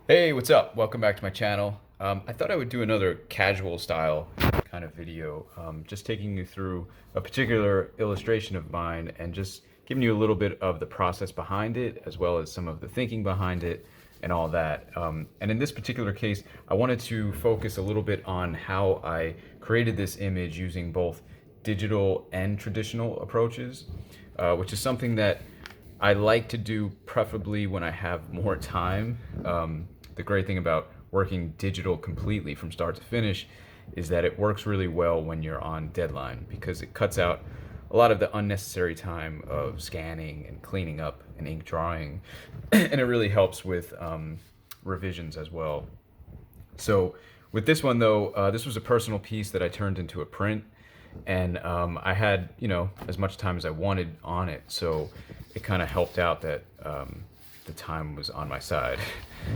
Hey, what's up? Welcome back to my channel. I thought I would do another casual style kind of video, just taking you through a particular illustration of mine and just giving you a little bit of the process behind it, as well as some of the thinking behind it and all that. And in this particular case, I wanted to focus a little bit on how I created this image using both digital and traditional approaches, which is something that I like to do preferably when I have more time. The great thing about working digital completely from start to finish is that it works really well when you're on deadline because it cuts out a lot of the unnecessary time of scanning and cleaning up and ink drawing, and it really helps with revisions as well. So with this one though, this was a personal piece that I turned into a print, and I had as much time as I wanted on it, so it kind of helped out that the time was on my side.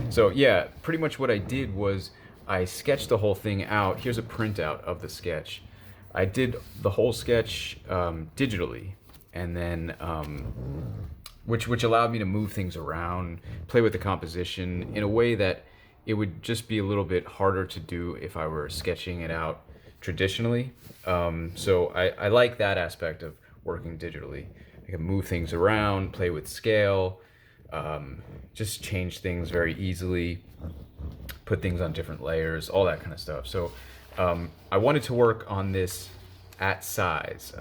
So yeah, pretty much what I did was I sketched the whole thing out. Here's a printout of the sketch. I did the whole sketch digitally, and then which allowed me to move things around, play with the composition in a way that it would just be a little bit harder to do if I were sketching it out traditionally. So I like that aspect of working digitally. I can move things around, play with scale, just change things very easily, put things on different layers, all that kind of stuff. So I wanted to work on this at size,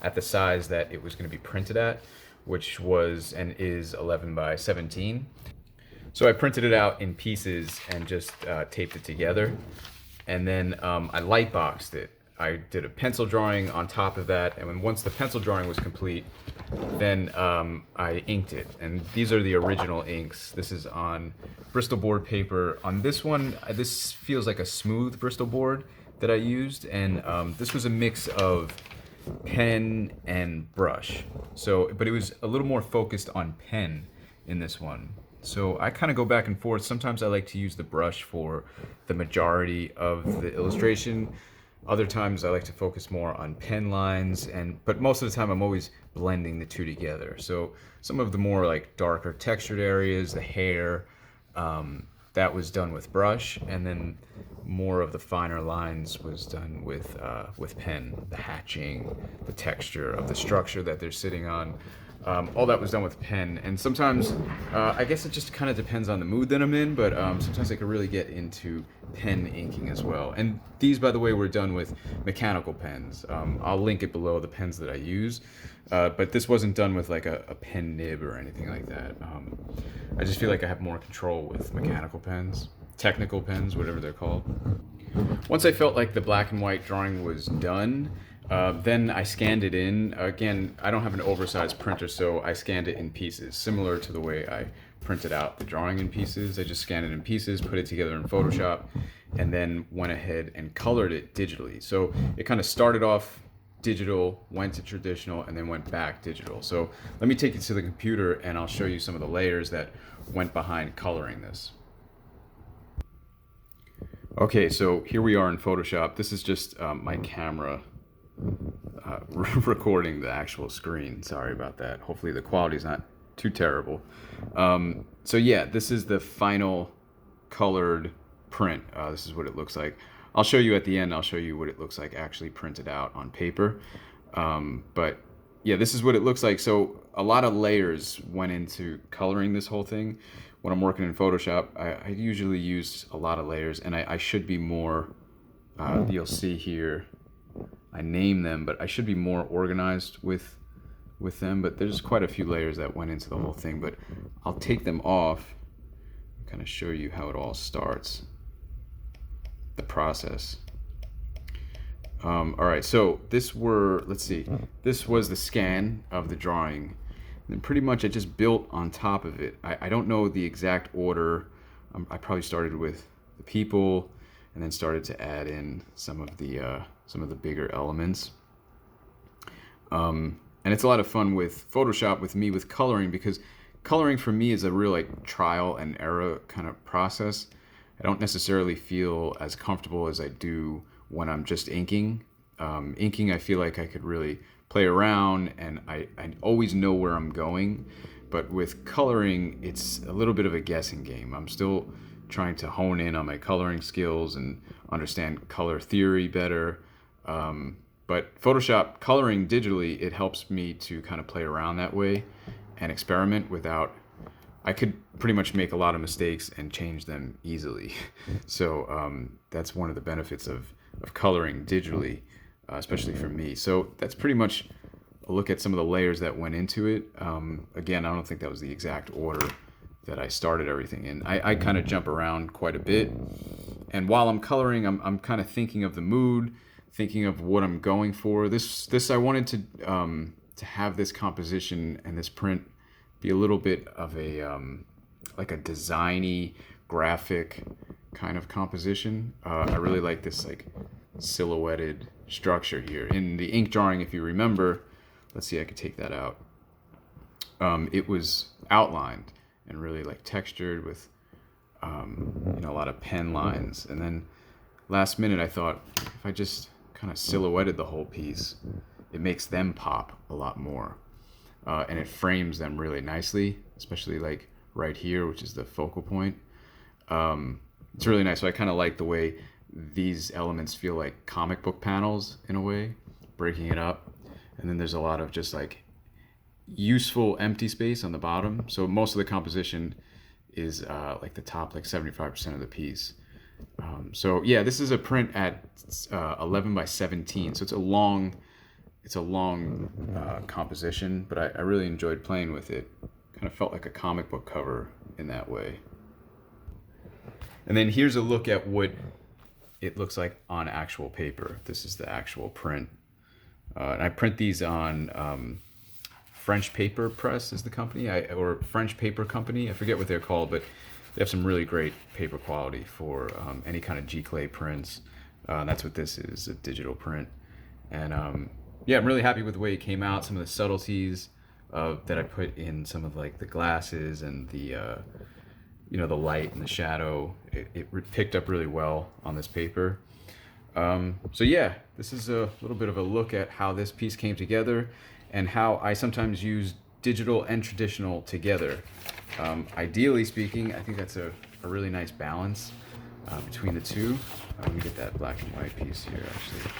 at the size that it was going to be printed at, which was and is 11 by 17. So I printed it out in pieces and just taped it together. And then I light boxed it. I did a pencil drawing on top of that, and when once the pencil drawing was complete, then I inked it. And these are the original inks. This is on Bristol board paper. On this one, this feels like a smooth Bristol board that I used, and this was a mix of pen and brush. So, but it was a little more focused on pen in this one. So I kind of go back and forth. Sometimes I like to use the brush for the majority of the illustration. Other times I like to focus more on pen lines, but most of the time I'm always blending the two together. So some of the more like darker textured areas, the hair, that was done with brush, and then more of the finer lines was done with pen. The hatching, the texture of the structure that they're sitting on. All that was done with pen, and sometimes I guess it just kind of depends on the mood that I'm in, but sometimes I could really get into pen inking as well. And these, by the way, were done with mechanical pens. I'll link it below, the pens that I use, but this wasn't done with like a pen nib or anything like that. I just feel like I have more control with mechanical pens, technical pens, whatever they're called. Once I felt like the black and white drawing was done, then I scanned it in. Again, I don't have an oversized printer, so I scanned it in pieces, similar to the way I printed out the drawing in pieces. I just scanned it in pieces, put it together in Photoshop, and then went ahead and colored it digitally. So it kind of started off digital, went to traditional, and then went back digital. So let me take you to the computer and I'll show you some of the layers that went behind coloring this. Okay, so here we are in Photoshop. This is just my camera recording the actual screen. Sorry about that. Hopefully the quality's not too terrible. So yeah, this is the final colored print. This is what it looks like. I'll show you at the end. I'll show you what it looks like actually printed out on paper. But yeah, this is what it looks like. So a lot of layers went into coloring this whole thing. When I'm working in Photoshop, I usually use a lot of layers, and I should be more, you'll see here, I name them, but I should be more organized with them. But there's quite a few layers that went into the whole thing, but I'll take them off and kind of show you how it all starts, the process. All right, so let's see, this was the scan of the drawing. And then pretty much I just built on top of it. I don't know the exact order. I probably started with the people and then started to add in some of the bigger elements. And it's a lot of fun with Photoshop with coloring, because coloring for me is a real like trial and error kind of process. I don't necessarily feel as comfortable as I do when I'm just inking. Inking, I feel like I could really play around, and I always know where I'm going. But with coloring, it's a little bit of a guessing game. I'm still trying to hone in on my coloring skills and understand color theory better. But Photoshop coloring digitally, it helps me to kind of play around that way and experiment without, I could pretty much make a lot of mistakes and change them easily. So that's one of the benefits of coloring digitally, especially for me. So that's pretty much a look at some of the layers that went into it. Again, I don't think that was the exact order that I started everything in. I kind of jump around quite a bit. And while I'm coloring, I'm kind of thinking of the mood, thinking of what I'm going for. This I wanted to have this composition and this print be a little bit of a like a designy, graphic kind of composition. I really like this like silhouetted structure here. In the ink drawing, if you remember, let's see, I could take that out. It was outlined and really like textured with you know, a lot of pen lines. And then last minute I thought, if I just kind of silhouetted the whole piece, it makes them pop a lot more. And it frames them really nicely, especially like right here, which is the focal point. It's really nice. So I kind of like the way these elements feel like comic book panels in a way, breaking it up. And then there's a lot of just like useful empty space on the bottom. So most of the composition is like the top like 75% of the piece. So yeah, this is a print at 11 by 17. So it's a long composition, but I really enjoyed playing with it. Kind of felt like a comic book cover in that way. And then here's a look at what it looks like on actual paper. This is the actual print. And I print these on French Paper Press is the company, or French Paper Company. I forget what they're called, but they have some really great paper quality for any kind of G-clay prints. That's what this is, a digital print. And yeah, I'm really happy with the way it came out. Some of the subtleties that I put in some of like the glasses and the you know, the light and the shadow, it picked up really well on this paper. So yeah, this is a little bit of a look at how this piece came together and how I sometimes use digital and traditional together. Ideally speaking, I think that's a really nice balance between the two. Let me get that black and white piece here actually.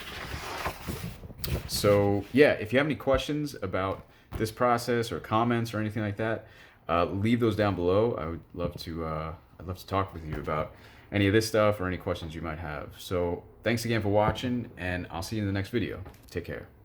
So yeah, if you have any questions about this process or comments or anything like that, leave those down below. I would love to I'd love to talk with you about any of this stuff or any questions you might have. So thanks again for watching, and I'll see you in the next video. Take care.